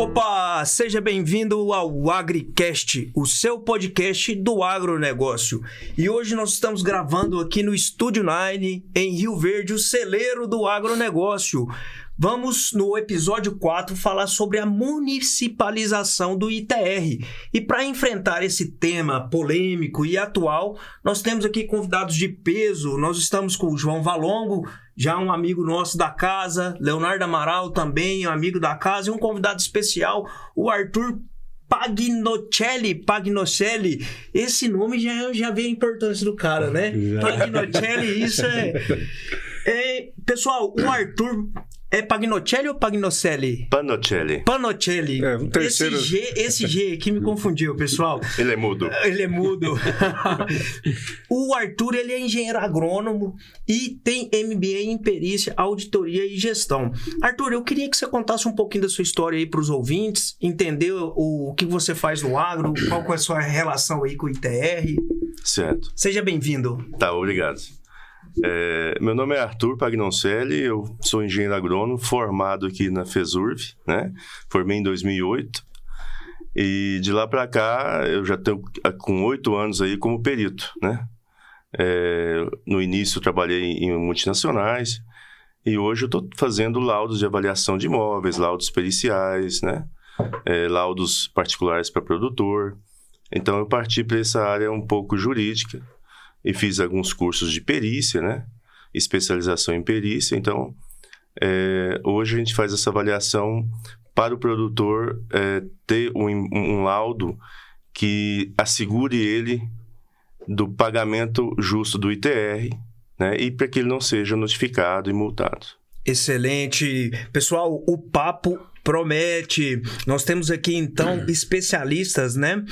Opa, seja bem-vindo ao AgriCast, o seu podcast do agronegócio. E hoje nós estamos gravando aqui no Estúdio 9, em Rio Verde, o celeiro do agronegócio. Vamos, no episódio 4, falar sobre a municipalização do ITR. E para enfrentar esse tema polêmico e atual, nós temos aqui convidados de peso. Nós estamos com o João Valongo, já um amigo nosso da casa, Leonardo Amaral também, um amigo da casa, e um convidado especial, o Arthur Pagnocelli. Esse nome já vê a importância do cara, né? Pagnocelli, isso pessoal, o Arthur... É Pagnocelli ou Pagnocelli? Panocelli. Panocelli. Um terceiro... Esse G aqui me confundiu, pessoal. Ele é mudo. Ele é mudo. O Arthur, ele é engenheiro agrônomo e tem MBA em perícia, auditoria e gestão. Arthur, eu queria que você contasse um pouquinho da sua história aí para os ouvintes, entender o que você faz no agro, qual é a sua relação aí com o ITR. Certo. Seja bem-vindo. Tá, obrigado. Meu nome é Arthur Pagnocelli, eu sou engenheiro agrônomo, formado aqui na FESURV, né? Formei em 2008 e de lá para cá eu já estou com 8 anos aí como perito, né? No início eu trabalhei em multinacionais e hoje eu estou fazendo laudos de avaliação de imóveis, laudos periciais, né? Laudos particulares para produtor. Então eu parti para essa área um pouco jurídica. E fiz alguns cursos de perícia, né? Especialização em perícia. Então, hoje a gente faz essa avaliação para o produtor ter um laudo que assegure ele do pagamento justo do ITR, né? E para que ele não seja notificado e multado. Excelente. Pessoal, o papo promete. Nós temos aqui, então, especialistas, né,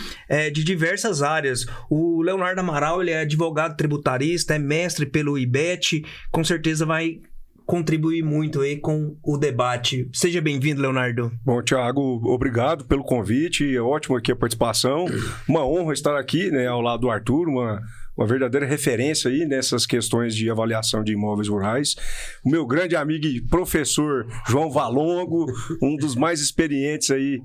de diversas áreas. O Leonardo Amaral, ele é advogado tributarista, é mestre pelo IBET, com certeza vai contribuir muito aí com o debate. Seja bem-vindo, Leonardo. Bom, Thiago, obrigado pelo convite, é ótimo aqui a participação. Uma honra estar aqui, né, ao lado do Arthur, uma verdadeira referência aí nessas questões de avaliação de imóveis rurais. O meu grande amigo e professor João Valongo, um dos mais experientes aí,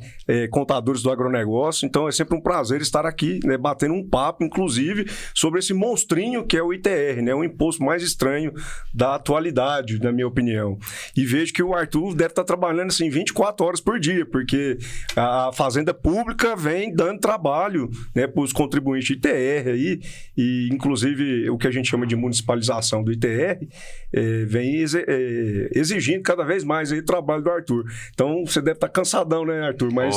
contadores do agronegócio. Então é sempre um prazer estar aqui, né, batendo um papo, inclusive, sobre esse monstrinho que é o ITR, né, o imposto mais estranho da atualidade, na minha opinião. E vejo que o Arthur deve estar trabalhando assim 24 horas por dia, porque a Fazenda Pública vem dando trabalho, né, para os contribuintes de ITR aí, e inclusive o que a gente chama de municipalização do ITR vem exigindo cada vez mais aí o trabalho do Arthur. Então você deve estar cansadão, né, Arthur? Mas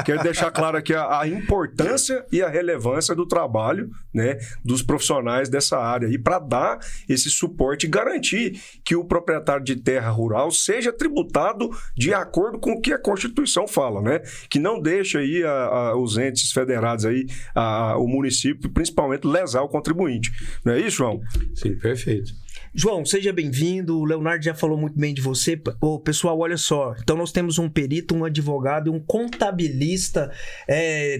quero deixar claro aqui a importância e a relevância do trabalho, né, dos profissionais dessa área e para dar esse suporte e garantir que o proprietário de terra rural seja tributado de acordo com o que a Constituição fala, né? Que não deixa aí os entes federados aí, o município, principalmente lesar o contribuinte. Não é isso, João? Sim, perfeito. João, seja bem-vindo. O Leonardo já falou muito bem de você. Pessoal, olha só. Então, nós temos um perito, um advogado e um contabilista.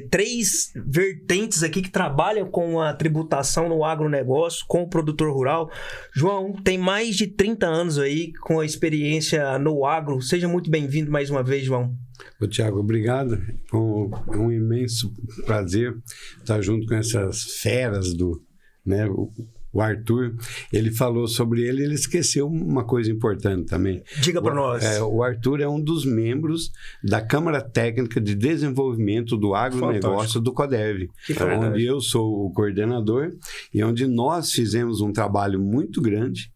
3 vertentes aqui que trabalham com a tributação no agronegócio, com o produtor rural. João, tem mais de 30 anos aí com a experiência no agro. Seja muito bem-vindo mais uma vez, João. Ô, Thiago, obrigado. É um imenso prazer estar junto com essas feras do... né, o Arthur, ele falou sobre ele esqueceu uma coisa importante também. Diga para nós. O Arthur é um dos membros da Câmara Técnica de Desenvolvimento do Agronegócio do CODEV, onde eu sou o coordenador e onde nós fizemos um trabalho muito grande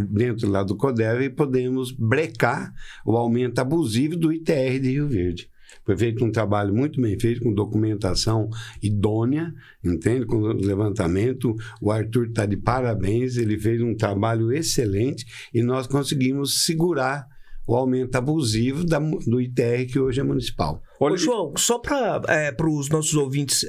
dentro lá do CODEV e podemos brecar o aumento abusivo do ITR de Rio Verde. Foi feito um trabalho muito bem feito, com documentação idônea, entende? Com levantamento. O Arthur está de parabéns, ele fez um trabalho excelente e nós conseguimos segurar o aumento abusivo do ITR, que hoje é municipal. Ô, João, só para os nossos ouvintes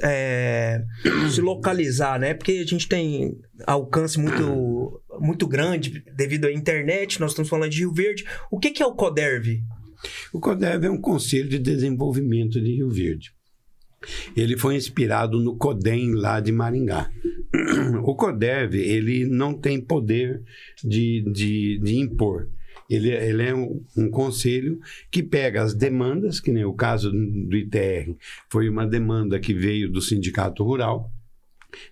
se localizar, né? Porque a gente tem alcance muito grande devido à internet, nós estamos falando de Rio Verde. O que é o CODERV? O CODEV é um Conselho de Desenvolvimento de Rio Verde. Ele foi inspirado no CODEM lá de Maringá. O CODEV, ele não tem poder de impor. Ele é um conselho que pega as demandas, que nem o caso do ITR, foi uma demanda que veio do Sindicato Rural.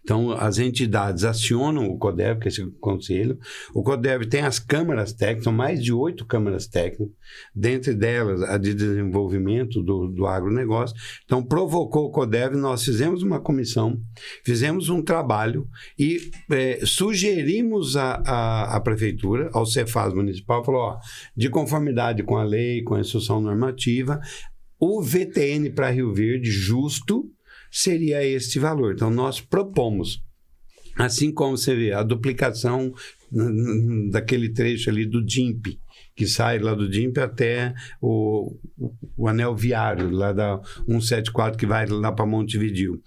Então, as entidades acionam o CODEV, que é esse conselho. O CODEV tem as câmaras técnicas, são mais de 8 câmaras técnicas, dentre delas a de desenvolvimento do agronegócio. Então, provocou o CODEV, nós fizemos uma comissão, fizemos um trabalho e sugerimos à prefeitura, ao Cefaz municipal, falou, ó, de conformidade com a lei, com a instrução normativa, o VTN para Rio Verde justo seria este valor. Então, nós propomos, assim como você vê, a duplicação daquele trecho ali do DIMP, que sai lá do DIMP até o anel viário, lá da 174, que vai lá para Montevidéu.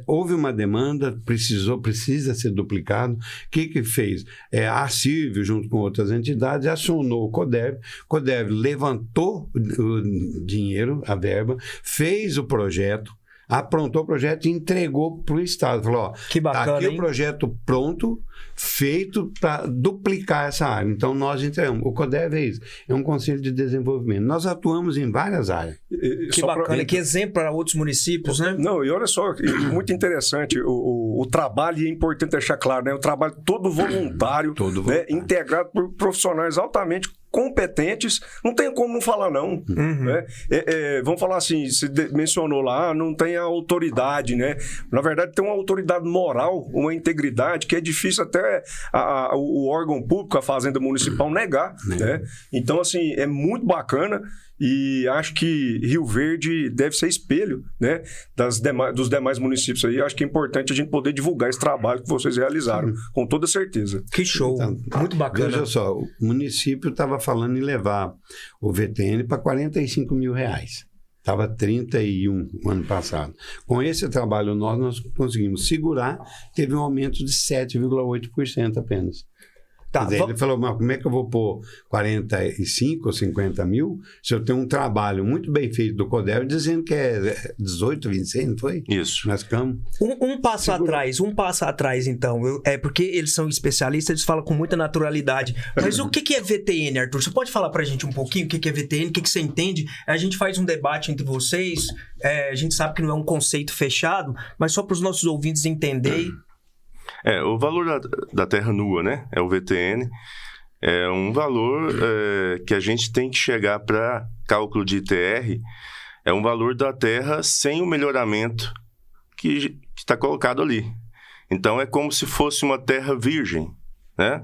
Houve uma demanda, precisa ser duplicado. O que fez? A CIRV, junto com outras entidades, acionou o CODEV. O CODEV levantou o dinheiro, a verba, fez o projeto, aprontou o projeto e entregou para o Estado. Falou, ó, que bacana, aqui o projeto pronto, feito para duplicar essa área. Então, nós entregamos. O CODEV é isso, é um conselho de desenvolvimento. Nós atuamos em várias áreas. Que bacana, que exemplo para outros municípios, né? Não, e olha só, muito interessante, o trabalho, e é importante deixar claro, né? O trabalho todo voluntário, né? Integrado por profissionais altamente competentes, não tem como não falar não, né? Vamos falar assim, você mencionou lá, não tem a autoridade, né? Na verdade tem uma autoridade moral, uma integridade que é difícil até o órgão público, a Fazenda Municipal negar, né? Então assim, é muito bacana. E acho que Rio Verde deve ser espelho, né, dos demais municípios aí. Acho que é importante a gente poder divulgar esse trabalho que vocês realizaram, com toda certeza. Que show, então, muito bacana. Veja só, o município estava falando em levar o VTN para R$45 mil. Estava 31 no ano passado. Com esse trabalho nós conseguimos segurar, teve um aumento de 7,8% apenas. Tá, ele falou, mas como é que eu vou pôr 45 ou 50 mil se eu tenho um trabalho muito bem feito do CODEV dizendo que é 18, 26, não foi? Isso. Nós ficamos... Um passo atrás, então. Porque eles são especialistas, eles falam com muita naturalidade. Mas o que é VTN, Arthur? Você pode falar pra gente um pouquinho o que é VTN, o que você entende? A gente faz um debate entre vocês, a gente sabe que não é um conceito fechado, mas só para os nossos ouvintes entenderem. O valor da terra nua, né? É o VTN. É um valor que a gente tem que chegar para cálculo de ITR. É um valor da terra sem o melhoramento que está colocado ali. Então, é como se fosse uma terra virgem, né?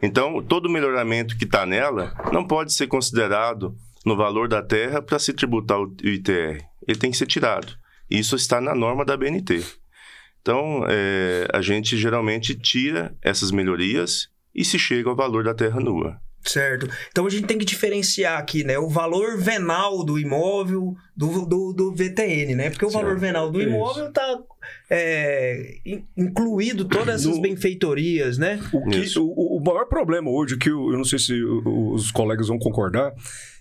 Então, todo melhoramento que está nela não pode ser considerado no valor da terra para se tributar o ITR. Ele tem que ser tirado. Isso está na norma da BNT. Então, a gente geralmente tira essas melhorias e se chega ao valor da terra nua. Certo. Então, a gente tem que diferenciar aqui, né? O valor venal do imóvel do VTN, né? Porque o valor venal do imóvel está incluído todas essas benfeitorias, né? O maior problema hoje, que eu não sei se os colegas vão concordar,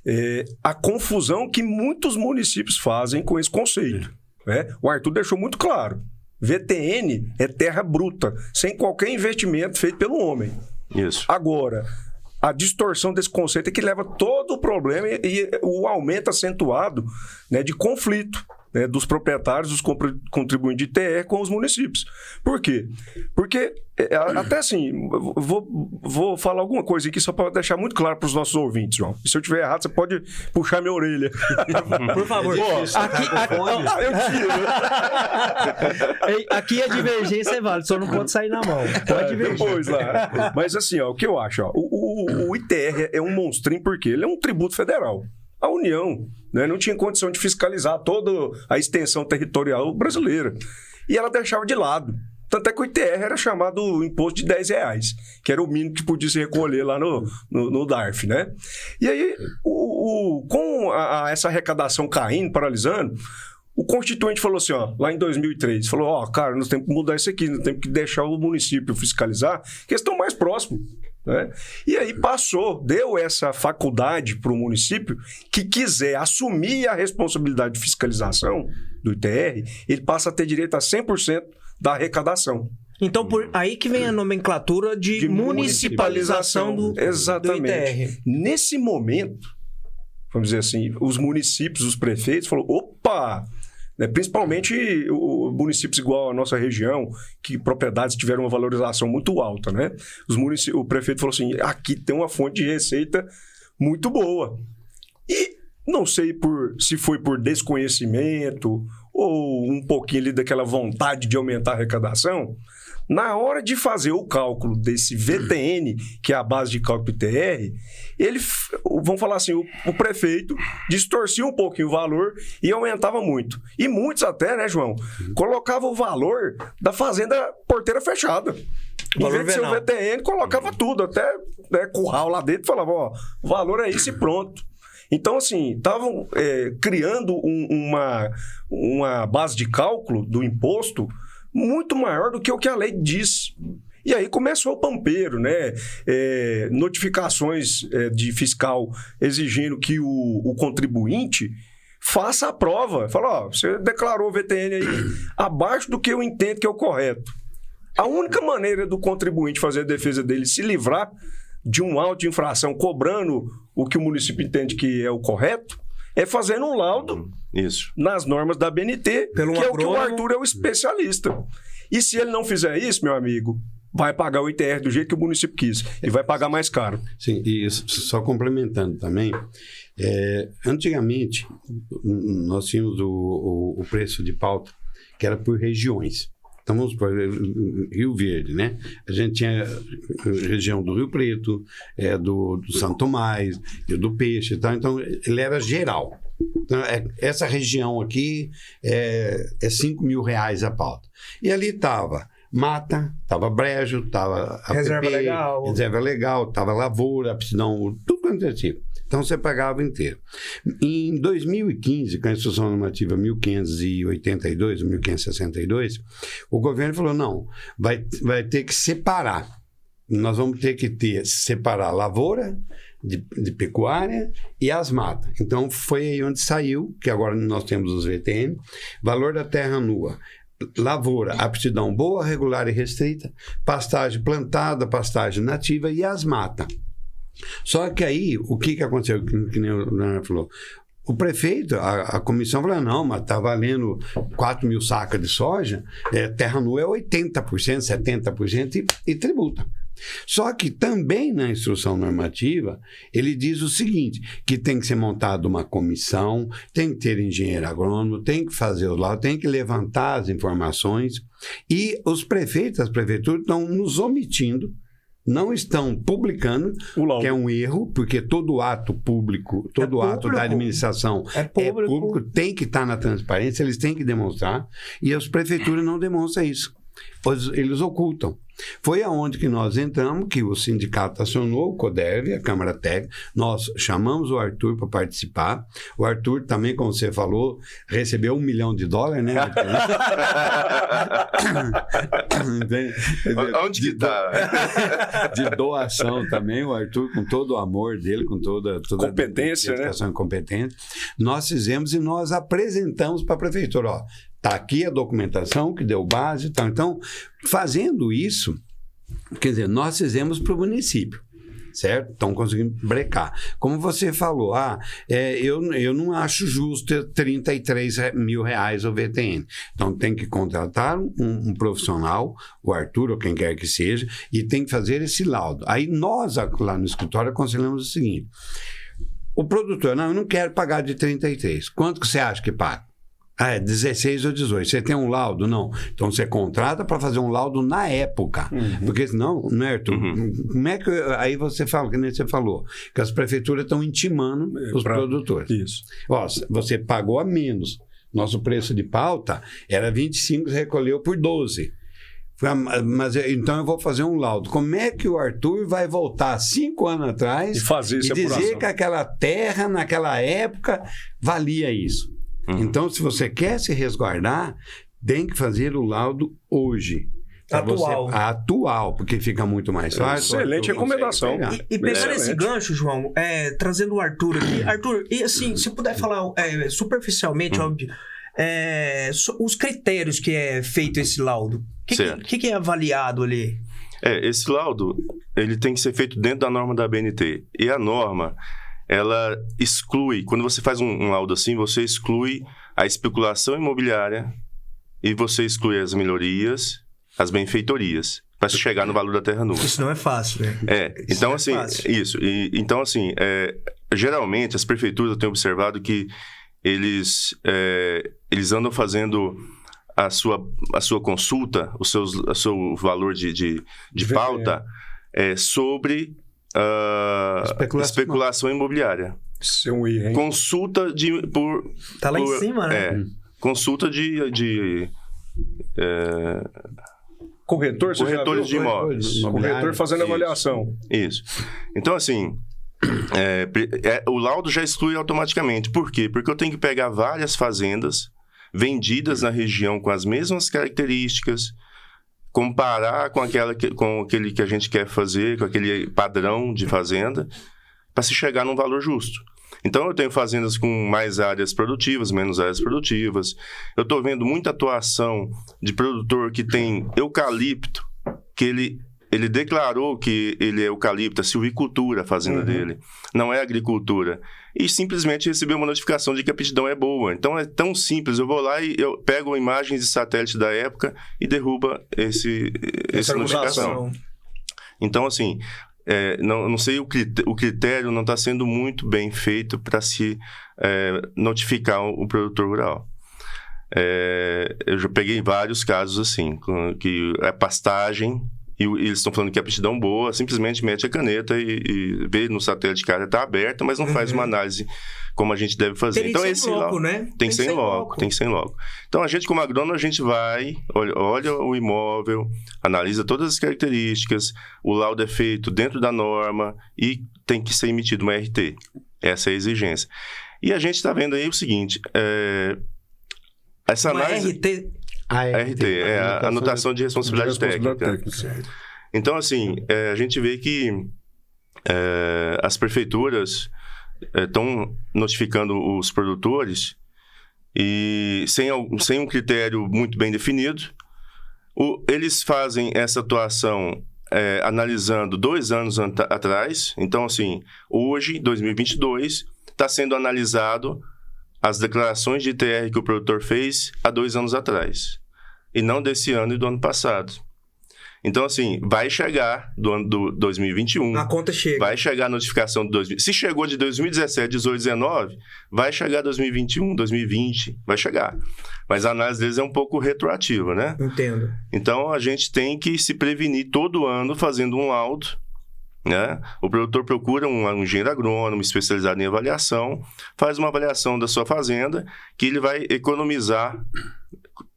é a confusão que muitos municípios fazem com esse conceito, né? O Arthur deixou muito claro. VTN é terra bruta, sem qualquer investimento feito pelo homem. Isso. Agora, a distorção desse conceito é que leva todo o problema e o aumento acentuado, né, de conflito, né, dos proprietários, dos contribuintes de ITR com os municípios. Por quê? Porque, até assim, vou falar alguma coisa aqui só para deixar muito claro para os nossos ouvintes, João. E se eu estiver errado, você pode puxar minha orelha. Por favor. Aqui a divergência é válida, só não pode sair na mão. Pode divergir. Depois lá. Mas assim, o que eu acho, o ITR é um monstrinho porque ele é um tributo federal. A União, né, não tinha condição de fiscalizar toda a extensão territorial brasileira. E ela deixava de lado. Tanto é que o ITR era chamado imposto de R$10, que era o mínimo que podia se recolher lá no DARF, né? E aí, com essa arrecadação caindo, paralisando, o Constituinte falou assim, lá em 2003, falou, cara, nós temos que mudar isso aqui, nós temos que deixar o município fiscalizar, que eles estão mais próximos. Né? E aí deu essa faculdade para o município que quiser assumir a responsabilidade de fiscalização do ITR, ele passa a ter direito a 100% da arrecadação. Então, por aí que vem a nomenclatura de municipalização do Exatamente. ITR. Nesse momento, vamos dizer assim, os municípios, os prefeitos falaram, opa! Né, principalmente municípios igual a nossa região, que propriedades tiveram uma valorização muito alta, né? O prefeito falou assim, aqui tem uma fonte de receita muito boa. E não sei se foi por desconhecimento ou um pouquinho ali daquela vontade de aumentar a arrecadação, na hora de fazer o cálculo desse VTN, que é a base de cálculo ITR, vamos falar assim, o prefeito distorcia um pouquinho o valor e aumentava muito. E muitos até, né, João, colocavam o valor da fazenda porteira fechada. Em vez de ser o VTN, colocava tudo, até curral lá dentro, falava, ó, o valor é isso e pronto. Então, assim, estavam criando uma base de cálculo do imposto muito maior do que o que a lei diz. E aí começou o pampeiro, né? Notificações de fiscal exigindo que o contribuinte faça a prova. Fala, ó, você declarou o VTN aí abaixo do que eu entendo que é o correto. A única maneira do contribuinte fazer a defesa dele se livrar de um auto de infração cobrando o que o município entende que é o correto é fazendo um laudo nas normas da BNT, que é o que o Arthur é o especialista. E se ele não fizer isso, meu amigo, vai pagar o ITR do jeito que o município quis e vai pagar mais caro. Sim, e só complementando também, antigamente nós tínhamos o preço de pauta que era por regiões. Então, vamos para Rio Verde, né? A gente tinha região do Rio Preto, do Santo Tomás, e do Peixe e tal. Então, ele era geral. Então, essa região aqui é R$5.000 a pauta. E ali estava mata, estava brejo, estava reserva legal, estava lavoura, aptidão, tudo quanto é tipo. Então, você pagava inteiro. Em 2015, com a Instrução Normativa 1582, 1562, o governo falou, não, vai ter que separar. Nós vamos ter que separar a lavoura de pecuária e as matas. Então, foi aí onde saiu, que agora nós temos os VTN, valor da terra nua, lavoura, aptidão boa, regular e restrita, pastagem plantada, pastagem nativa e as matas. Só que aí, o que aconteceu, que nem o Leonardo falou, o prefeito, a comissão falou, não, mas está valendo 4.000 sacas de soja, terra nua é 80%, 70% e tributa. Só que também na instrução normativa, ele diz o seguinte, que tem que ser montada uma comissão, tem que ter engenheiro agrônomo, tem que fazer o laudo, tem que levantar as informações, e os prefeitos, as prefeituras estão nos omitindo, não estão publicando, que é um erro, porque todo ato público, todo ato da administração é público, tem que estar na transparência, eles têm que demonstrar, e as prefeituras não demonstram isso. Eles ocultam. Foi aonde que nós entramos, que o sindicato acionou o CODERV, a Câmara Técnica, nós chamamos o Arthur para participar. O Arthur também, como você falou, recebeu $1 milhão, né, Arthur? Onde que está? De doação também, o Arthur, com todo o amor dele, com toda competência, a dedicação e competência, nós fizemos e nós apresentamos para a prefeitura, ó. Está aqui a documentação que deu base e tal. Então, fazendo isso, quer dizer, nós fizemos para o município, certo? Então, conseguimos brecar. Como você falou, eu não acho justo R$33.000 o VTN. Então, tem que contratar um profissional, o Arthur ou quem quer que seja, e tem que fazer esse laudo. Aí, nós, lá no escritório, aconselhamos o seguinte, o produtor, não, eu não quero pagar de 33. Quanto que você acha que paga? 16 ou 18. Você tem um laudo? Não. Então você contrata para fazer um laudo na época. Uhum. Porque senão, né, Arthur? Uhum. Como é que. Aí você fala, que nem você falou, que as prefeituras estão intimando os produtores. Isso. Ó, você pagou a menos. Nosso preço de pauta era 25, você recolheu por 12. Mas então eu vou fazer um laudo. Como é que o Arthur vai voltar 5 anos atrás e dizer que aquela terra, naquela época, valia isso? Então, se você quer se resguardar, tem que fazer o laudo hoje. Atual, porque fica muito mais fácil. Excelente recomendação. E pegando esse gancho, João, trazendo o Arthur aqui. Arthur, e assim, se puder falar superficialmente, óbvio, os critérios que é feito esse laudo. O que é avaliado ali? Esse laudo, ele tem que ser feito dentro da norma da ABNT. E a norma, ela exclui, quando você faz um laudo assim, você exclui a especulação imobiliária e você exclui as melhorias, as benfeitorias, para se chegar no valor da terra nua. Isso não é fácil, né? Então assim, isso. Então assim, geralmente as prefeituras, eu tenho observado que eles andam fazendo a sua consulta, o seu valor de pauta sobre especulação imobiliária. Isso é um erro, hein? Consulta Tá lá em cima, né? Consulta de corretores de imóveis. Corretor fazendo avaliação. Isso. Então, assim, o laudo já exclui automaticamente. Por quê? Porque eu tenho que pegar várias fazendas vendidas na região com as mesmas características, comparar com aquele que a gente quer fazer, com aquele padrão de fazenda, para se chegar num valor justo. Então, eu tenho fazendas com mais áreas produtivas, menos áreas produtivas. Eu estou vendo muita atuação de produtor que tem eucalipto, que ele declarou que ele é eucalipto, a silvicultura, a fazenda dele, não é agricultura. E simplesmente recebeu uma notificação de que a aptidão é boa. Então, é tão simples. Eu vou lá e eu pego imagens de satélite da época e derruba essa notificação. Então, assim, não sei, o critério não está sendo muito bem feito para se notificar o produtor rural. Eu já peguei vários casos assim, que é pastagem, e eles estão falando que a aptidão boa, simplesmente mete a caneta e vê no satélite que a área está aberta, mas não faz uma análise como a gente deve fazer. Então, esse logo, né? Tem que ser em loco. Então, a gente, como agrônomo, a gente vai, olha o imóvel, analisa todas as características, o laudo é feito dentro da norma e tem que ser emitido uma RT. Essa é a exigência. E a gente está vendo aí o seguinte, essa análise... RT? A RT, a anotação de responsabilidade técnica. Então, assim, a gente vê que as prefeituras estão notificando os produtores e sem um critério muito bem definido. Eles fazem essa atuação analisando 2 anos atrás. Então, assim, hoje, 2022, está sendo analisado as declarações de ITR que o produtor fez há 2 anos atrás, e não desse ano e do ano passado. Então, assim, vai chegar do ano do 2021. A conta chega. Vai chegar a notificação de 2020. Se chegou de 2017, 18, 19, vai chegar 2021, 2020, vai chegar. Mas a análise deles é um pouco retroativa, né? Entendo. Então, a gente tem que se prevenir todo ano fazendo um laudo, né? O produtor procura um engenheiro agrônomo especializado em avaliação, faz uma avaliação da sua fazenda, que ele vai economizar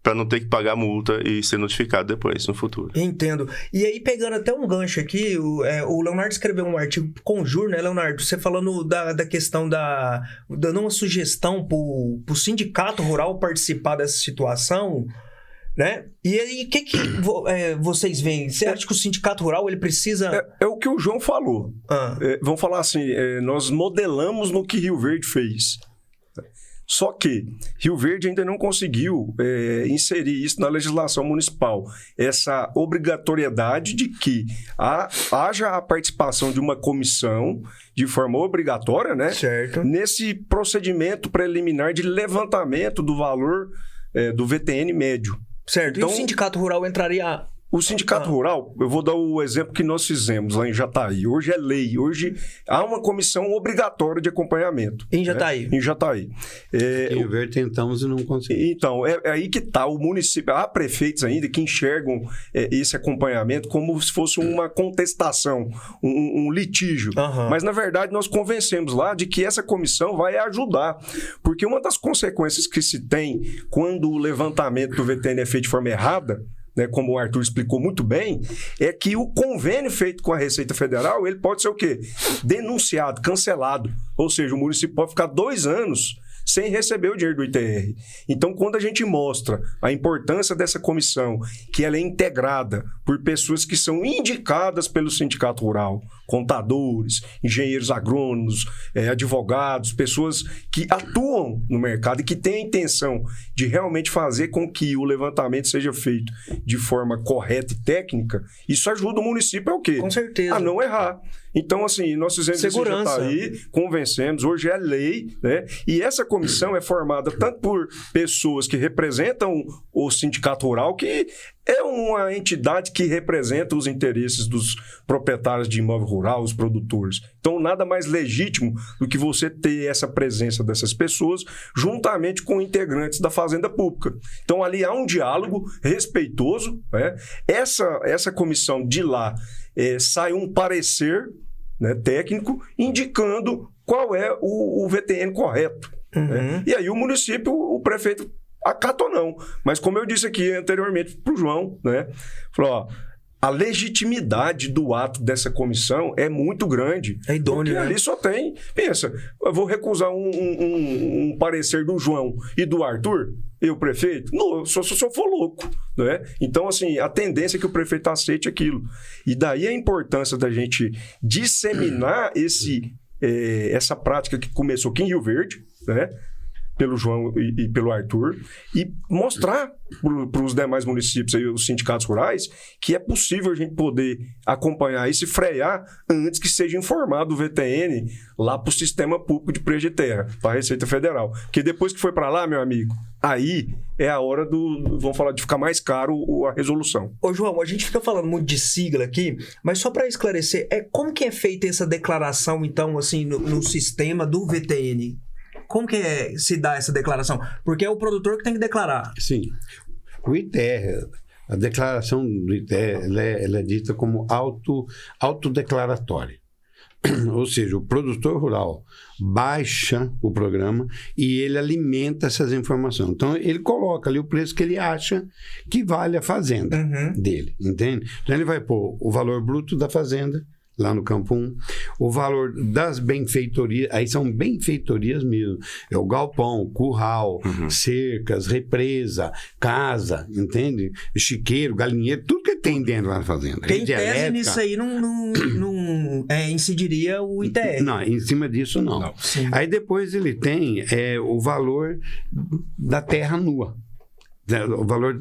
para não ter que pagar multa e ser notificado depois, no futuro. Entendo. E aí, pegando até um gancho aqui, o Leonardo escreveu um artigo pro Conjur, né, Leonardo? Você falando da questão dando uma sugestão pro sindicato rural participar dessa situação, né? E aí, o que vocês veem? Você acha que o sindicato rural, ele precisa... É o que o João falou. Vamos falar assim, nós modelamos no que Rio Verde fez. Só que Rio Verde ainda não conseguiu inserir isso na legislação municipal. Essa obrigatoriedade de que haja a participação de uma comissão de forma obrigatória, né? Certo. Nesse procedimento preliminar de levantamento do valor do VTN médio. Certo. Então, e o sindicato rural entraria... O sindicato rural, eu vou dar o exemplo que nós fizemos lá em Jataí. Hoje é lei, hoje há uma comissão obrigatória de acompanhamento. Em Jataí? Em Jataí. Rio Verde tentamos e não conseguimos. Então, é aí que está o município. Há prefeitos ainda que enxergam esse acompanhamento como se fosse uma contestação, um litígio. Mas, na verdade, nós convencemos lá de que essa comissão vai ajudar. Porque uma das consequências que se tem quando o levantamento do VTN é feito de forma errada, né, como o Arthur explicou muito bem, é que o convênio feito com a Receita Federal, ele pode ser o quê? Denunciado, cancelado. Ou seja, o município pode ficar 2 anos sem receber o dinheiro do ITR. Então, quando a gente mostra a importância dessa comissão, que ela é integrada por pessoas que são indicadas pelo sindicato rural, contadores, engenheiros agrônomos, advogados, pessoas que atuam no mercado e que têm a intenção de realmente fazer com que o levantamento seja feito de forma correta e técnica, isso ajuda o município a o quê? Com certeza. A não errar. Então, assim, nós fizemos segurança. Isso aí, convencemos, hoje é lei, né? E essa comissão é formada tanto por pessoas que representam o sindicato rural, que é uma entidade que representa os interesses dos proprietários de imóvel rural, os produtores. Então, nada mais legítimo do que você ter essa presença dessas pessoas juntamente com integrantes da Fazenda Pública. Então, ali há um diálogo respeitoso, né? Essa comissão de lá sai um parecer, né, técnico, indicando qual é o VTN correto. Né? E aí o município, o prefeito acata ou não. Mas como eu disse aqui anteriormente para o João, né, falou, ó, a legitimidade do ato dessa comissão é muito grande. É idôneo, porque ali só tem... Pensa, eu vou recusar um parecer do João e do Arthur, eu, prefeito? Não, só se eu for louco, né? Então, assim, a tendência é que o prefeito aceite aquilo. E daí a importância da gente disseminar essa prática que começou aqui em Rio Verde, né? Pelo João e pelo Arthur, e mostrar para os demais municípios, aí, os sindicatos rurais, que é possível a gente poder acompanhar isso e frear antes que seja informado o VTN lá para o Sistema Público de Preço de Terra, para a Receita Federal. Porque depois que foi para lá, meu amigo, aí é a hora vamos falar, de ficar mais caro a resolução. Ô, João, a gente fica falando muito de sigla aqui, mas só para esclarecer, como que é feita essa declaração, então, assim, no sistema do VTN? Como que se dá essa declaração? Porque é o produtor que tem que declarar. Sim. O ITR, a declaração do ITR, ela é dita como autodeclaratória. Ou seja, o produtor rural baixa o programa e ele alimenta essas informações. Então, ele coloca ali o preço que ele acha que vale a fazenda dele, entende? Então, ele vai pôr o valor bruto da fazenda, lá no campo 1, o valor das benfeitorias, aí são benfeitorias mesmo, é o galpão, o curral, cercas, represa, casa, entende? Chiqueiro, galinheiro, tudo que tem dentro lá na fazenda. Quem tese nisso aí não incidiria o ITR. Não, em cima disso não. Aí depois ele tem o valor da terra nua. O valor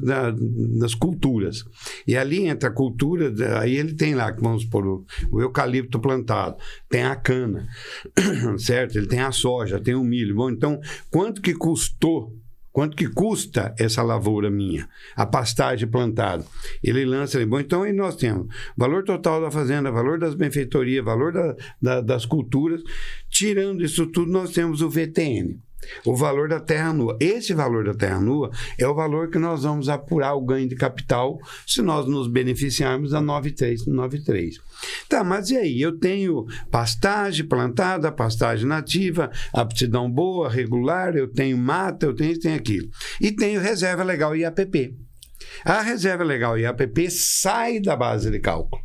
das culturas. E ali entra a cultura, aí ele tem lá, vamos supor, o eucalipto plantado, tem a cana, certo? Ele tem a soja, tem o milho. Bom, então, quanto que custa essa lavoura minha? A pastagem plantada. Ele lança ali. Bom, então aí nós temos valor total da fazenda, valor das benfeitorias, valor das culturas. Tirando isso tudo, nós temos o VTN. O valor da terra nua. Esse valor da terra nua é o valor que nós vamos apurar o ganho de capital se nós nos beneficiarmos da 93. Tá, mas e aí? Eu tenho pastagem plantada, pastagem nativa, aptidão boa, regular, eu tenho mata, eu tenho isso, tenho aquilo. E tenho reserva legal IAPP. A reserva legal IAPP sai da base de cálculo.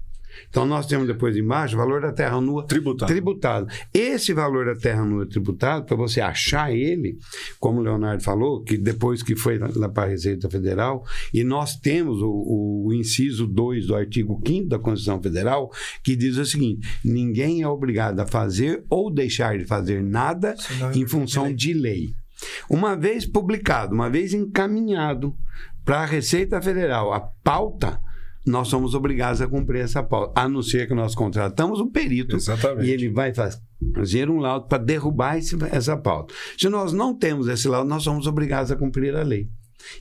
Então, nós temos depois embaixo o valor da terra nua tributado. Esse valor da terra nua tributado, para você achar ele, como o Leonardo falou, que depois que foi lá para a Receita Federal, e nós temos o inciso 2 do artigo 5º da Constituição Federal, que diz o seguinte: ninguém é obrigado a fazer ou deixar de fazer nada em função de lei. Uma vez publicado, uma vez encaminhado para a Receita Federal a pauta, nós somos obrigados a cumprir essa pauta, a não ser que nós contratamos um perito. Exatamente. E ele vai fazer um laudo para derrubar essa pauta. Se nós não temos esse laudo, nós somos obrigados a cumprir a lei.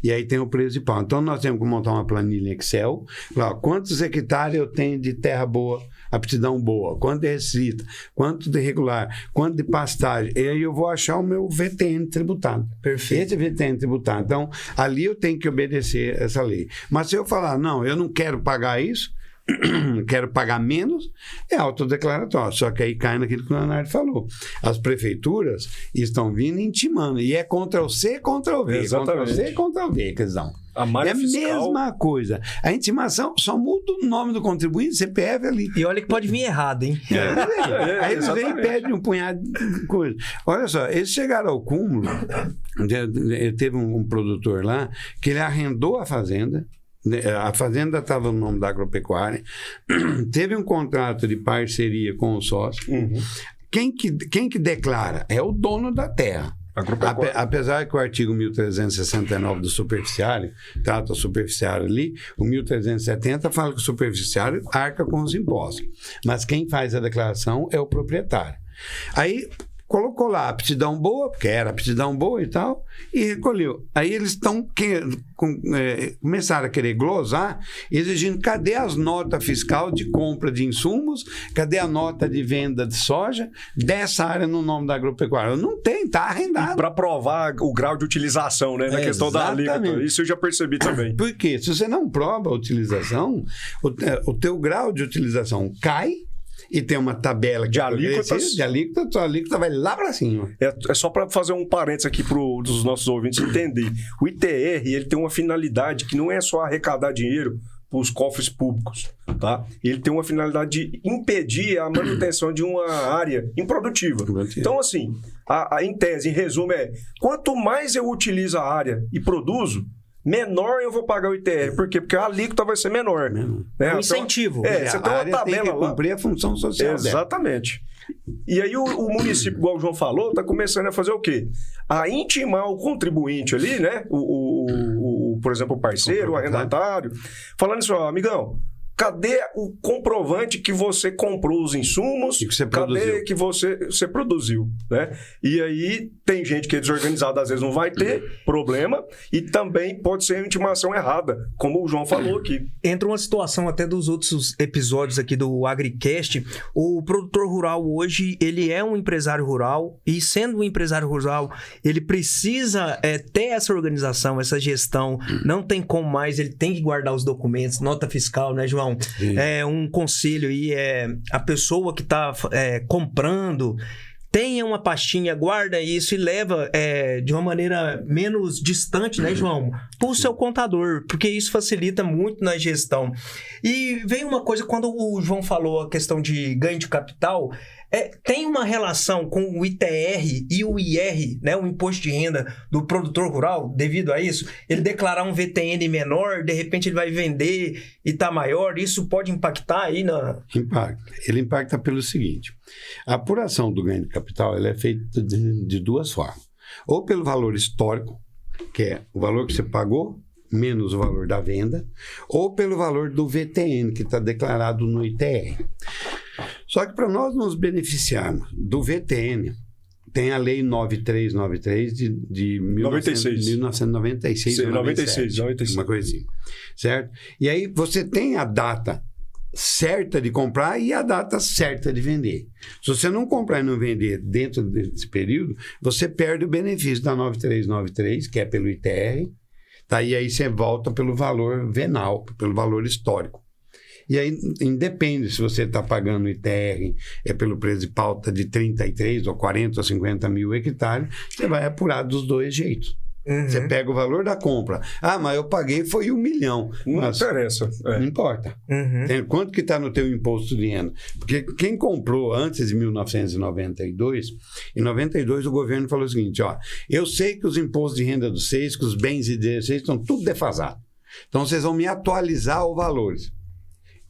E aí tem o preço de pau. Então, nós temos que montar uma planilha Excel, lá, quantos hectares eu tenho de terra boa, aptidão boa, quanto de receita, quanto de regular, quanto de pastagem. E aí eu vou achar o meu VTN tributado. Perfeito. Esse VTN tributado. Então, ali eu tenho que obedecer essa lei. Mas se eu falar, não, eu não quero pagar isso, quero pagar menos, é autodeclaratório. Só que aí cai naquilo que o Leonardo falou. As prefeituras estão vindo intimando. E é Ctrl-C, Ctrl-V. Exatamente. Ctrl-C, Ctrl-V que eles dão. A malha é a fiscal... mesma coisa. A intimação só muda o nome do contribuinte, CPF ali. E olha que pode vir errado, hein? Aí eles vêm e pedem um punhado de coisa. Olha só, eles chegaram ao cúmulo. Teve um produtor lá que ele arrendou a fazenda. A fazenda estava no nome da agropecuária. Teve um contrato de parceria com o sócio. Quem que declara? É o dono da terra. Apesar que o artigo 1369 do superficiário trata o superficiário ali, o 1370 fala que o superficiário arca com os impostos. Mas quem faz a declaração é o proprietário. Aí colocou lá aptidão boa, porque era aptidão boa e tal, e recolheu. Aí eles começaram a querer glosar, exigindo cadê as notas fiscal de compra de insumos, cadê a nota de venda de soja dessa área no nome da agropecuária? Não tem, está arrendado. Para provar o grau de utilização, né, na questão da alíquota. Isso eu já percebi também. Por quê? Se você não prova a utilização, o teu grau de utilização cai, e tem uma tabela de alíquotas. Tua alíquota vai lá para cima. É só para fazer um parênteses aqui para os nossos ouvintes entender. O ITR ele tem uma finalidade que não é só arrecadar dinheiro para os cofres públicos, tá? Ele tem uma finalidade de impedir a manutenção de uma área improdutiva. Então, assim, em tese, em resumo, quanto mais eu utilizo a área e produzo, menor eu vou pagar o ITR. Por quê? Porque a alíquota vai ser menor. Né? É um incentivo. Você tem uma tabela tem que cumprir a função social. Exatamente. E aí o município, igual o João falou, está começando a fazer o quê? A intimar o contribuinte ali, né? Por exemplo, o parceiro, o arrendatário, falando assim, ó, amigão, cadê o comprovante que você comprou os insumos? E que você cadê produziu. que você produziu, né? E aí tem gente que é desorganizada, às vezes não vai ter problema, e também pode ser intimação errada, como o João falou aqui. Entra uma situação até dos outros episódios aqui do AgriCast. O produtor rural hoje, ele é um empresário rural, e sendo um empresário rural, ele precisa ter essa organização, essa gestão. Não tem como mais, ele tem que guardar os documentos, nota fiscal, né, João? Um conselho aí, a pessoa que está comprando, tenha uma pastinha, guarda isso e leva de uma maneira menos distante, né, João? Para o seu contador, porque isso facilita muito na gestão. E vem uma coisa, quando o João falou a questão de ganho de capital, tem uma relação com o ITR e o IR, né, o imposto de renda do produtor rural, devido a isso? Ele declarar um VTN menor, de repente ele vai vender e está maior, isso pode impactar aí na... Impacta. Ele impacta pelo seguinte, a apuração do ganho de capital ela é feita de duas formas. Ou pelo valor histórico, que é o valor que você pagou, menos o valor da venda, ou pelo valor do VTN, que está declarado no ITR. Só que para nós nos beneficiarmos do VTN, tem a Lei 9393 de 1996, 96, uma coisinha, certo? E aí você tem a data certa de comprar e a data certa de vender. Se você não comprar e não vender dentro desse período, você perde o benefício da 9393, que é pelo ITR, tá? E aí você volta pelo valor venal, pelo valor histórico. E aí, independe se você está pagando ITR pelo preço de pauta de 33 ou 40 ou 50 mil hectares, você vai apurar dos dois jeitos. Você pega o valor da compra. Mas eu paguei foi 1 milhão. Não interessa. Não importa. Quanto que está no teu imposto de renda? Porque quem comprou antes de 1992, em 92 o governo falou o seguinte, eu sei que os impostos de renda dos seis, que os bens e direitos estão tudo defasados. Então vocês vão me atualizar os valores.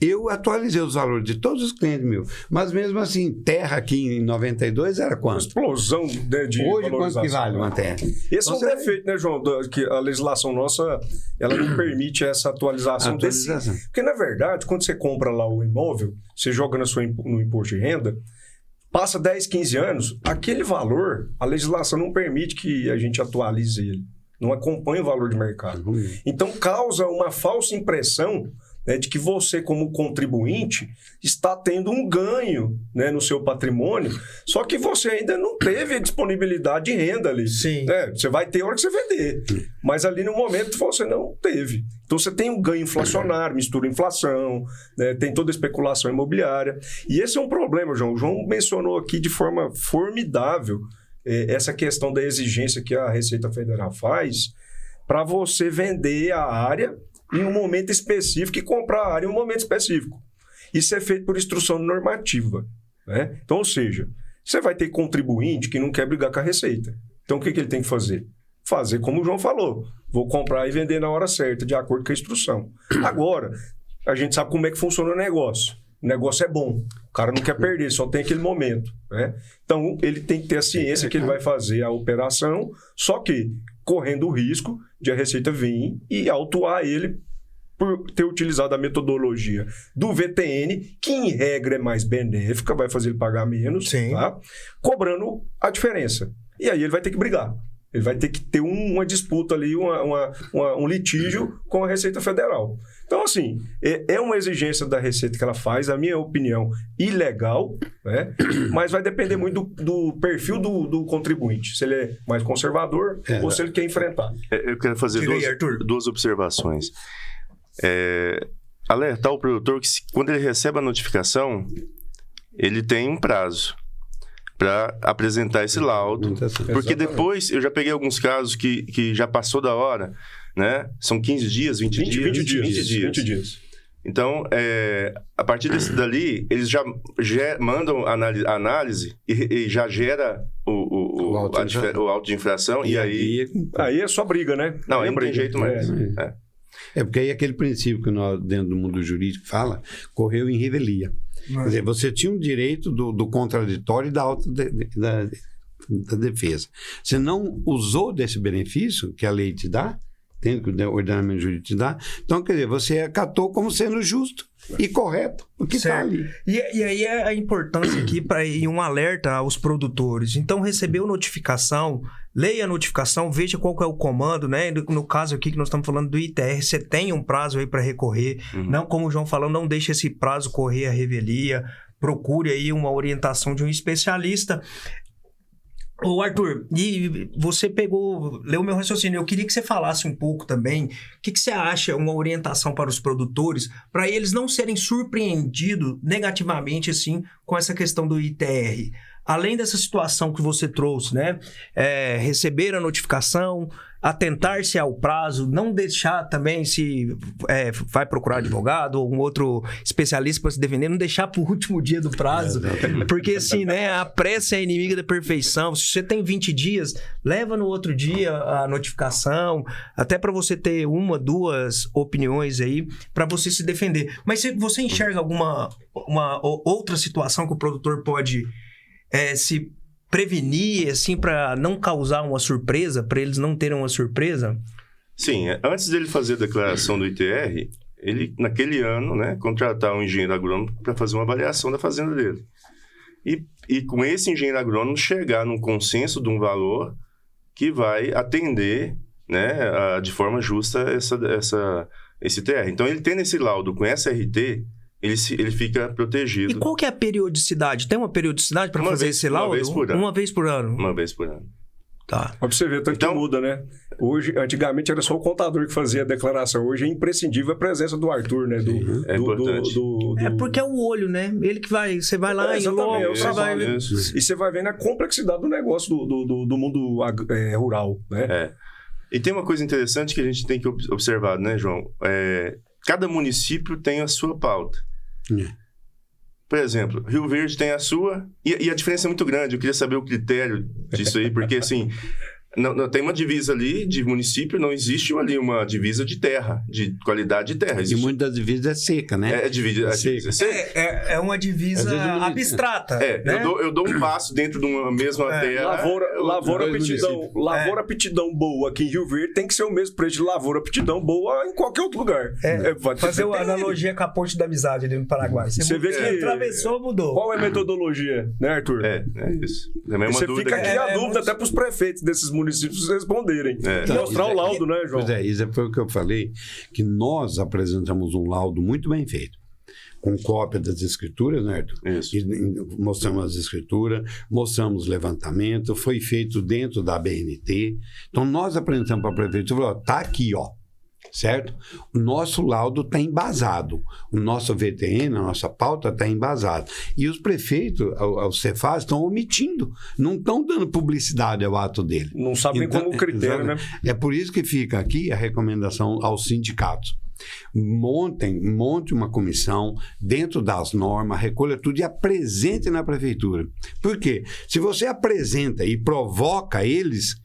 Eu atualizei os valores de todos os clientes meus, mas mesmo assim, terra aqui em 92 era quanto? Explosão de hoje quanto que vale uma terra? Esse é um defeito, né, João? Que a legislação nossa, ela não permite essa atualização. Porque, na verdade, quando você compra lá o imóvel, você joga no imposto de renda, passa 10, 15 anos, aquele valor, a legislação não permite que a gente atualize ele. Não acompanha o valor de mercado. Então, causa uma falsa impressão, né, de que você, como contribuinte, está tendo um ganho, né, no seu patrimônio, só que você ainda não teve a disponibilidade de renda ali. Sim. Né? Você vai ter a hora que você vender, mas ali no momento você não teve. Então você tem um ganho inflacionário, mistura inflação, né, tem toda a especulação imobiliária. E esse é um problema, João. O João mencionou aqui de forma formidável essa questão da exigência que a Receita Federal faz para você vender a área em um momento específico e comprar a área em um momento específico. Isso é feito por instrução normativa, né? Então, ou seja, você vai ter contribuinte que não quer brigar com a Receita. Então, o que ele tem que fazer? Fazer como o João falou. Vou comprar e vender na hora certa, de acordo com a instrução. Agora, a gente sabe como é que funciona o negócio. O negócio é bom. O cara não quer perder, só tem aquele momento, né? Então, ele tem que ter a ciência que ele vai fazer a operação, só que correndo o risco de a Receita vir e autuar ele por ter utilizado a metodologia do VTN, que em regra é mais benéfica, vai fazer ele pagar menos, tá? Cobrando a diferença. E aí ele vai ter que brigar. Ele vai ter que ter uma disputa ali, um litígio com a Receita Federal. Então, assim, é uma exigência da Receita que ela faz, a minha opinião, ilegal, né? Mas vai depender muito do perfil do contribuinte, se ele é mais conservador ou se ele quer enfrentar. Eu quero fazer duas observações. Alertar o produtor que quando ele recebe a notificação, ele tem um prazo para apresentar esse laudo. Porque depois, eu já peguei alguns casos que já passou da hora, né? São 15 dias, 20 dias. Então, a partir desse dali, eles já mandam a análise e já gera o auto de infração. E aí é só briga, né? Não, aí não tem jeito mais. Porque aí aquele princípio que nós, dentro do mundo jurídico, fala, correu em revelia. Quer dizer, você tinha um direito do contraditório e da defesa. Você não usou desse benefício que a lei te dá, que o ordenamento jurídico te dá, então, quer dizer, você acatou como sendo justo e correto o que está ali. E aí é a importância aqui e um alerta aos produtores. Então, recebeu notificação, leia a notificação, veja qual que é o comando, né? No caso aqui que nós estamos falando do ITR, você tem um prazo aí para recorrer. Não, como o João falou, não deixe esse prazo correr a revelia. Procure aí uma orientação de um especialista. Ô Arthur, e você leu meu raciocínio, eu queria que você falasse um pouco também, o que você acha, uma orientação para os produtores, para eles não serem surpreendidos negativamente, assim, com essa questão do ITR. Além dessa situação que você trouxe, né? Receber a notificação, atentar-se ao prazo, não deixar também se vai procurar advogado ou um outro especialista para se defender, não deixar para o último dia do prazo, porque assim, né? A pressa é inimiga da perfeição. Se você tem 20 dias, leva no outro dia a notificação, até para você ter uma, duas opiniões aí para você se defender. Mas você enxerga alguma outra situação que o produtor pode se prevenir, assim, para não causar uma surpresa, para eles não terem uma surpresa? Sim, antes dele fazer a declaração do ITR, ele, naquele ano, né, contratar um engenheiro agrônomo para fazer uma avaliação da fazenda dele. E com esse engenheiro agrônomo chegar num consenso de um valor que vai atender, né, de forma justa esse ITR. Então, ele tendo esse laudo com SRT, ele fica protegido. E qual que é a periodicidade? Tem uma periodicidade para fazer esse laudo? Uma vez por ano. Uma vez por ano. Tá. Pra você ver, tanto que muda, né? Hoje, antigamente era só o contador que fazia a declaração. Hoje é imprescindível a presença do Arthur, né? É importante. Porque é o olho, né? Ele que vai... Você vai lá e logo você vai... E você vai vendo a complexidade do negócio do mundo rural, né? E tem uma coisa interessante que a gente tem que observar, né, João? Cada município tem a sua pauta. Por exemplo, Rio Verde tem a sua, e a diferença é muito grande. Eu queria saber o critério disso aí, porque assim, não, tem uma divisa ali de município, não existe ali uma divisa de terra, de qualidade de terra. Existe... E muitas das divisas é seca, né? É uma divisa abstrata. Né? Eu dou um passo dentro de uma mesma terra. Lavoura aptidão boa aqui em Rio Verde tem que ser o mesmo preço de lavoura aptidão boa em qualquer outro lugar. Fazer uma analogia com a Ponte da Amizade ali no Paraguai. Você vê que atravessou, mudou. Qual é a metodologia, né, Arthur? É isso. Também é uma você dúvida. Fica aqui a dúvida até para os prefeitos desses municípios responderem. Mostrar o laudo, né, João? Pois é, isso foi o que eu falei, que nós apresentamos um laudo muito bem feito, com cópia das escrituras, né, Arthur? Isso. E mostramos as escrituras, mostramos levantamento, foi feito dentro da BNT. Então, nós apresentamos para a prefeitura, falou, tá aqui, ó. Certo? O nosso laudo está embasado. O nosso VTN, a nossa pauta está embasada. E os prefeitos, os Cefaz, estão omitindo. Não estão dando publicidade ao ato dele. Não sabem Então, como critério, né? É por isso que fica aqui a recomendação aos sindicatos. Monte uma comissão dentro das normas, recolha tudo e apresente na prefeitura. Por quê? Se você apresenta e provoca eles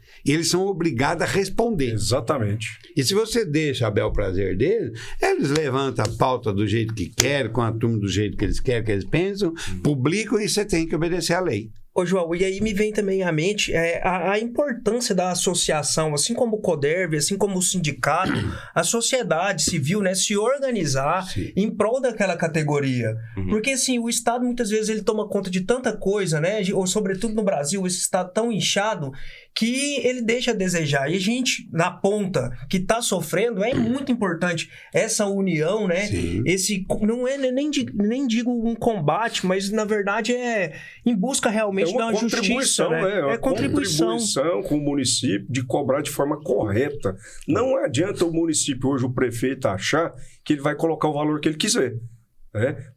são obrigados a responder. Exatamente. E se você deixa a bel prazer deles, eles levantam a pauta do jeito que querem, com a turma do jeito que eles querem, que eles pensam, publicam e você tem que obedecer à lei. Ô, João, e aí me vem também à mente a importância da associação, assim como o CODERV, assim como o sindicato, a sociedade civil, né, se organizar em prol daquela categoria. Porque, assim, o Estado, muitas vezes, ele toma conta de tanta coisa, né, ou sobretudo no Brasil, esse Estado tão inchado, que ele deixa a desejar. E a gente, na ponta, que está sofrendo, é muito importante essa união, né? Sim. Esse, não é nem digo um combate, mas, na verdade, é em busca realmente da justiça, né? É contribuição com o município de cobrar de forma correta. Não adianta o município hoje, o prefeito, achar que ele vai colocar o valor que ele quiser.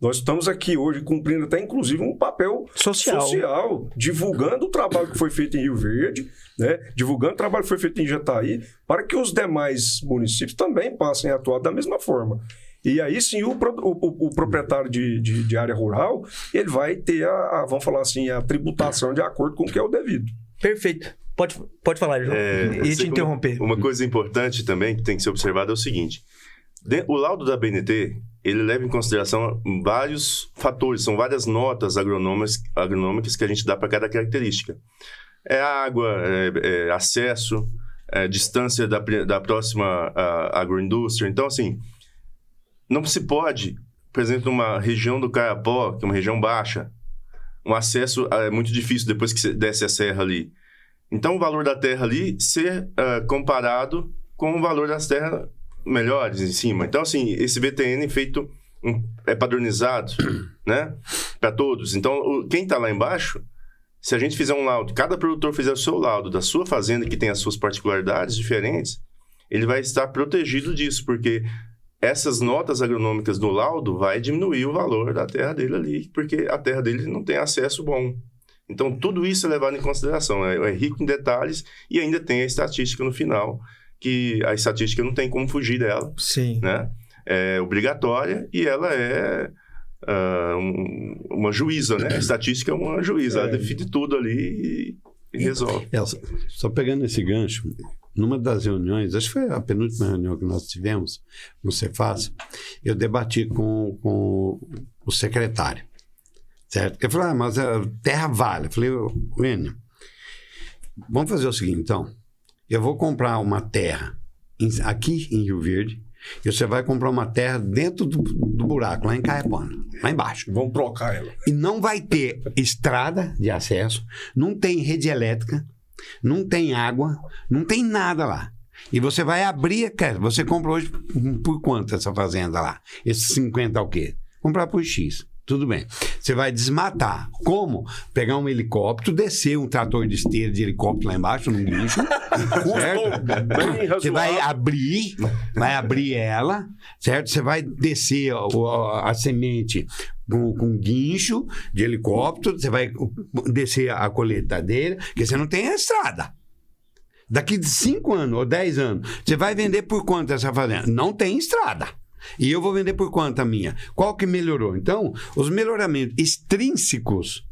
Nós estamos aqui hoje cumprindo até inclusive um papel social, divulgando o trabalho que foi feito em Rio Verde, né? Divulgando o trabalho que foi feito em Jataí, para que os demais municípios também passem a atuar da mesma forma. E aí sim o proprietário de área rural, ele vai ter vamos falar assim, a tributação de acordo com o que é o devido. Perfeito. Pode falar, João. Ia te interromper. Uma coisa importante também que tem que ser observada é o seguinte: o laudo da BNT, ele leva em consideração vários fatores, são várias notas agronômicas que a gente dá para cada característica. É água, acesso, distância da próxima agroindústria. Então, assim, não se pode, por exemplo, numa região do Carapó, que é uma região baixa, um acesso é muito difícil depois que você desce a serra ali. Então, o valor da terra ali ser comparado com o valor das terras melhores em cima. Então, assim, esse VTN feito é padronizado, né, para todos. Então, quem está lá embaixo, se a gente fizer um laudo, cada produtor fizer o seu laudo da sua fazenda, que tem as suas particularidades diferentes, ele vai estar protegido disso, porque essas notas agronômicas do laudo vai diminuir o valor da terra dele ali, porque a terra dele não tem acesso bom. Então, tudo isso é levado em consideração. É rico em detalhes e ainda tem a estatística no final, que a estatística não tem como fugir dela. Sim. Né? É obrigatória e ela é uma juíza, né? A estatística é uma juíza, ela define tudo ali e resolve. Só pegando esse gancho, numa das reuniões, acho que foi a penúltima reunião que nós tivemos no Cefaz, eu debati com o secretário, certo? Ele falou, mas a terra vale. Eu falei, Wênio, vamos fazer o seguinte, então. Eu vou comprar uma terra aqui em Rio Verde e você vai comprar uma terra dentro do buraco, lá em Caepana, lá embaixo. Vamos trocar ela. E não vai ter estrada de acesso, não tem rede elétrica, não tem água, não tem nada lá. E você vai abrir, você compra hoje por quanto essa fazenda lá? Esses 50 o quê? Comprar por X. Tudo bem. Você vai desmatar. Como? Pegar um helicóptero, descer um trator de esteira de helicóptero lá embaixo, num guincho. Certo? Você vai abrir ela, certo? Você vai descer a semente com guincho de helicóptero, você vai descer a colheitadeira, porque você não tem a estrada. Daqui de 5 anos ou 10 anos, você vai vender por quanto essa fazenda? Não tem estrada. E eu vou vender por quanto a minha? Qual que melhorou? Então, os melhoramentos extrínsecos,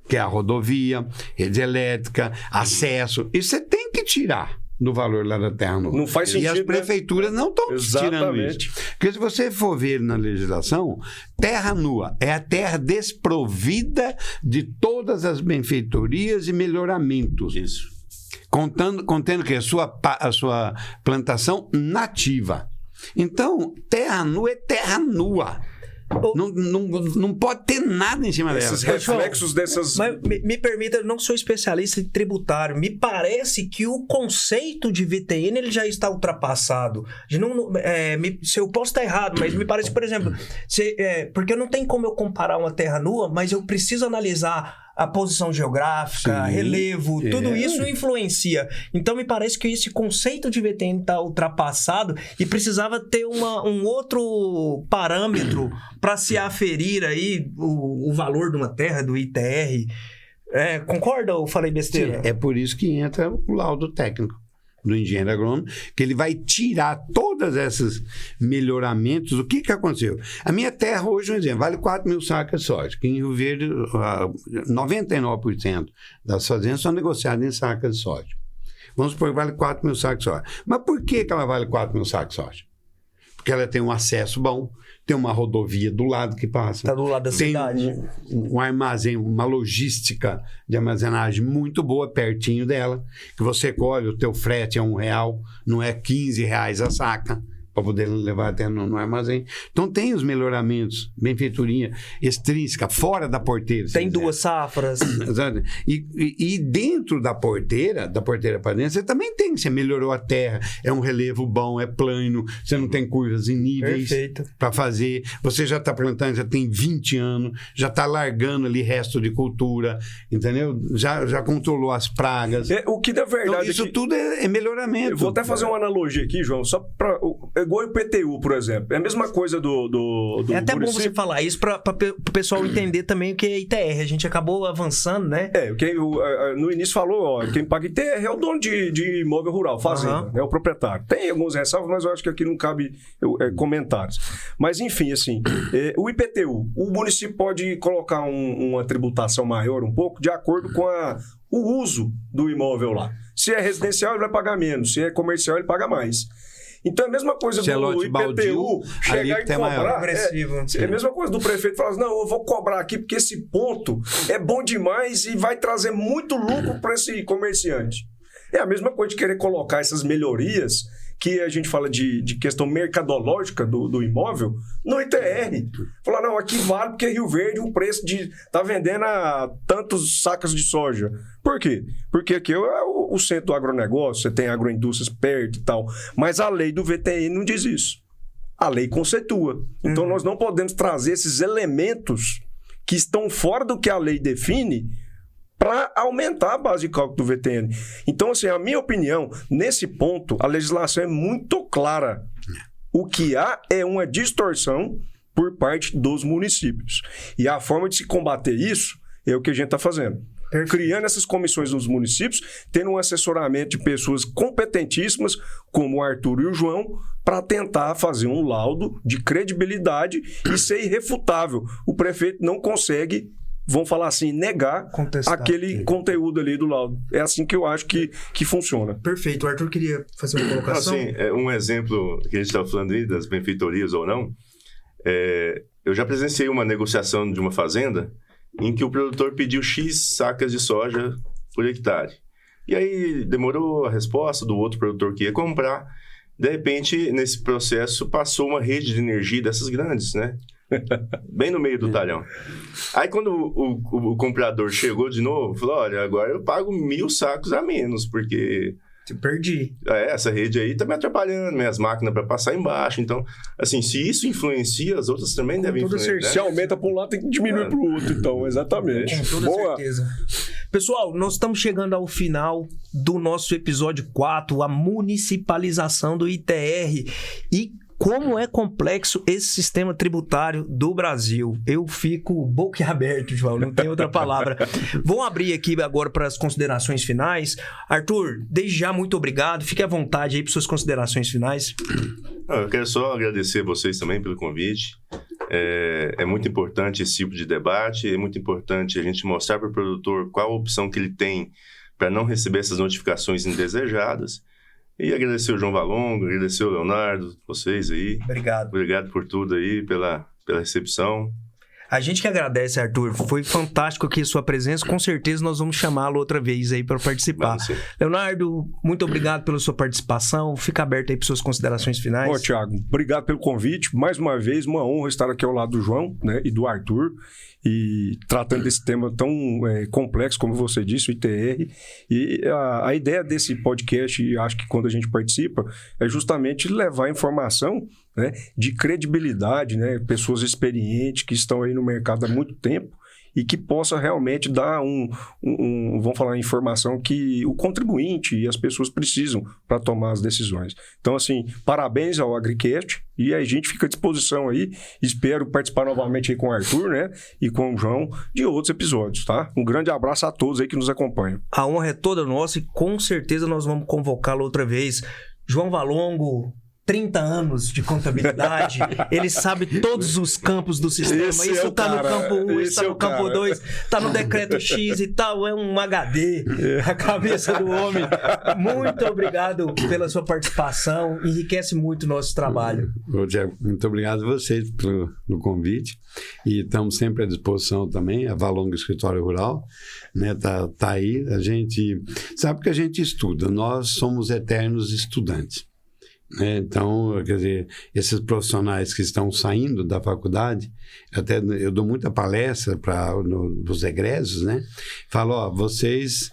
que é a rodovia, rede elétrica, acesso, isso você tem que tirar do valor lá da terra nua. Não faz sentido, e as prefeituras não estão tirando isso. Porque se você for ver na legislação, terra nua é a terra desprovida de todas as benfeitorias e melhoramentos. Isso. Contendo que a sua plantação nativa. Então, terra nua é terra nua. Não pode ter nada em cima dela. Esses reflexos dessas... Mas me permita, eu não sou especialista em tributário. Me parece que o conceito de VTN ele já está ultrapassado. Se eu posso estar errado, mas me parece, por exemplo, porque não tem como eu comparar uma terra nua, mas eu preciso analisar a posição geográfica, relevo, tudo isso influencia. Então, me parece que esse conceito de VTN está ultrapassado e precisava ter um outro parâmetro para se aferir aí o valor de uma terra, do ITR. Concorda ou falei besteira? Sim, é por isso que entra o laudo técnico do engenheiro agrônomo, que ele vai tirar todos esses melhoramentos. O que aconteceu? A minha terra hoje, um exemplo, vale 4 mil sacas de soja, que em Rio Verde 99% das fazendas são negociadas em sacas de soja. Vamos supor que vale 4 mil sacos de soja. Mas por que ela vale 4 mil sacos de soja? Porque ela tem um acesso bom, tem uma rodovia do lado que passa. Está do lado da cidade. Um armazém, uma logística de armazenagem muito boa pertinho dela, que você colhe, o teu frete é R$1, não é R$15 a saca, para poder levar até no armazém. Então tem os melhoramentos, benfeitoria extrínseca, fora da porteira. Tem 2 safras. E dentro da porteira para dentro, você também tem, você melhorou a terra, é um relevo bom, é plano, você não tem curvas em níveis para fazer, você já está plantando, já tem 20 anos, já está largando ali resto de cultura, entendeu? Já controlou as pragas. O que na verdade... Então, isso tudo é melhoramento. Eu vou até fazer uma analogia aqui, João, só para... Igual o IPTU, por exemplo. É a mesma coisa do É até município. bom você falar isso para o pessoal entender também o que é ITR. A gente acabou avançando, né? No início falou, quem paga ITR é o dono de imóvel rural, fazenda, é o proprietário. Tem alguns ressalvas, mas eu acho que aqui não cabe comentários. Mas, enfim, assim, o IPTU, o município pode colocar uma tributação maior um pouco de acordo com o uso do imóvel lá. Se é residencial, ele vai pagar menos. Se é comercial, ele paga mais. Então é a mesma coisa do IPTU chegar e cobrar. É a mesma coisa do prefeito falar assim, não, eu vou cobrar aqui porque esse ponto é bom demais e vai trazer muito lucro para esse comerciante. É a mesma coisa de querer colocar essas melhorias que a gente fala de questão mercadológica do imóvel no ITR. Falar, não, aqui vale porque Rio Verde o preço tá vendendo a tantos sacas de soja. Por quê? Porque aqui é o centro do agronegócio, você tem agroindústrias perto e tal, mas a lei do VTN não diz isso. A lei conceitua. Então nós não podemos trazer esses elementos que estão fora do que a lei define para aumentar a base de cálculo do VTN. Então, assim, a minha opinião, nesse ponto, a legislação é muito clara. O que há é uma distorção por parte dos municípios. E a forma de se combater isso é o que a gente está fazendo. Criando essas comissões nos municípios, tendo um assessoramento de pessoas competentíssimas, como o Arthur e o João, para tentar fazer um laudo de credibilidade e ser irrefutável. O prefeito não consegue, vamos falar assim, negar aquele conteúdo ali do laudo. É assim que eu acho que funciona. Perfeito. O Arthur queria fazer uma colocação. Assim, um exemplo que a gente estava falando aí, das benfeitorias ou não, eu já presenciei uma negociação de uma fazenda em que o produtor pediu X sacas de soja por hectare. E aí demorou a resposta do outro produtor que ia comprar. De repente, nesse processo, passou uma rede de energia dessas grandes, né? Bem no meio do talhão. Aí quando o comprador chegou de novo, falou, olha, agora eu pago 1.000 sacos a menos, porque... Te perdi. Essa rede aí tá me atrapalhando, minhas máquinas para passar embaixo. Então, assim, se isso influencia, as outras também devem influenciar. Se aumenta para um lado, tem que diminuir para o outro, então, exatamente. Com toda certeza. Pessoal, nós estamos chegando ao final do nosso episódio 4, a municipalização do ITR. E como é complexo esse sistema tributário do Brasil. Eu fico boquiaberto, João, não tem outra palavra. Vou abrir aqui agora para as considerações finais. Arthur, desde já, muito obrigado. Fique à vontade aí para suas considerações finais. Eu quero só agradecer vocês também pelo convite. É muito importante esse tipo de debate, é muito importante a gente mostrar para o produtor qual a opção que ele tem para não receber essas notificações indesejadas. E agradecer o João Valongo, agradecer o Leonardo, vocês aí. Obrigado. Obrigado por tudo aí, pela recepção. A gente que agradece, Arthur. Foi fantástico aqui a sua presença. Com certeza nós vamos chamá-lo outra vez aí para participar. Leonardo, muito obrigado pela sua participação. Fica aberto aí para suas considerações finais. Ó, Thiago, obrigado pelo convite. Mais uma vez, uma honra estar aqui ao lado do João, né, e do Arthur. E tratando desse tema tão complexo, como você disse, o ITR. E a ideia desse podcast, e acho que quando a gente participa, é justamente levar informação, né, de credibilidade, né, pessoas experientes que estão aí no mercado há muito tempo e que possa realmente dar vamos falar, informação que o contribuinte e as pessoas precisam para tomar as decisões. Então, assim, parabéns ao AgriCast e a gente fica à disposição aí. Espero participar novamente aí com o Arthur, né, e com o João de outros episódios, tá? Um grande abraço a todos aí que nos acompanham. A honra é toda nossa e com certeza nós vamos convocá-lo outra vez. João Valongo, 30 anos de contabilidade, ele sabe todos os campos do sistema. Isso tá no campo 1, isso tá no campo 2, tá no decreto X e tal, é um HD, a cabeça do homem. Muito obrigado pela sua participação, enriquece muito o nosso trabalho. Muito obrigado a vocês pelo convite e estamos sempre à disposição também, a Valongo Escritório Rural, né, tá aí, a gente sabe que a gente estuda, nós somos eternos estudantes. Então, quer dizer, esses profissionais que estão saindo da faculdade, eu dou muita palestra nos egressos, né? Falo, ó, vocês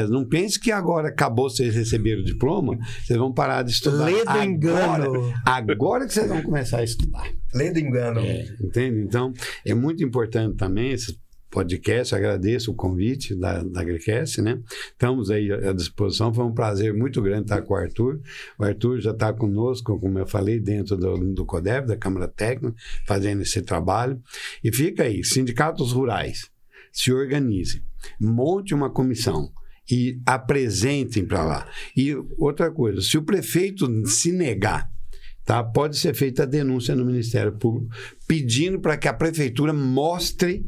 não pensem que agora acabou, vocês receberam o diploma, vocês vão parar de estudar. Lê do engano. Agora que vocês vão começar a estudar. Lê do engano. Entende? Então, é muito importante também esses podcast, agradeço o convite da AgriCast, né? Estamos aí à disposição, foi um prazer muito grande estar com o Arthur. O Arthur já está conosco, como eu falei, dentro do CODEV, da Câmara Técnica, fazendo esse trabalho. E fica aí, sindicatos rurais, se organizem, monte uma comissão e apresentem para lá. E outra coisa, se o prefeito se negar, tá, pode ser feita a denúncia no Ministério Público, pedindo para que a prefeitura mostre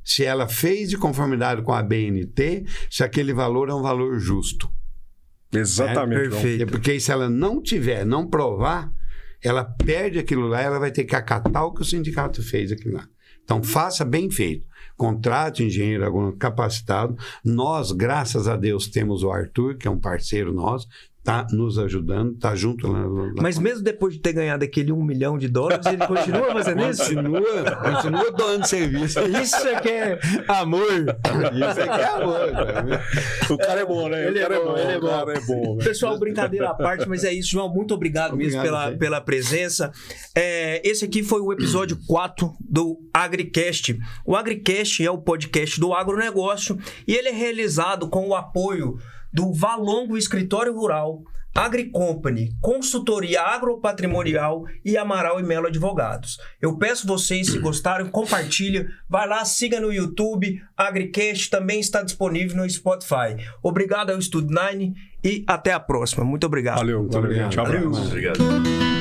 se ela fez de conformidade com a BNT, se aquele valor é um valor justo. Exatamente. Perfeito. Porque se ela não provar, ela perde aquilo lá, ela vai ter que acatar o que o sindicato fez aqui lá. Então, faça bem feito. Contrate engenheiro agrônomo capacitado. Nós, graças a Deus, temos o Arthur, que é um parceiro nosso, está nos ajudando, está junto lá. Mas mesmo depois de ter ganhado aquele $1 milhão, ele continua fazendo isso? Continua doando serviço. Isso é que é amor. Isso é que é amor. O cara é bom, né? Ele é bom. Pessoal, brincadeira à parte, mas é isso, João. Muito obrigado mesmo pela presença. Esse aqui foi o episódio 4 do AgriCast. O AgriCast é o podcast do agronegócio e ele é realizado com o apoio do Valongo Escritório Rural, AgriCompany, Consultoria Agropatrimonial e Amaral e Melo Advogados. Eu peço vocês, se gostarem, compartilha, vai lá, siga no YouTube, AgriCast também está disponível no Spotify. Obrigado ao Estúdio 9 e até a próxima. Muito obrigado. Valeu, gente. Obrigado.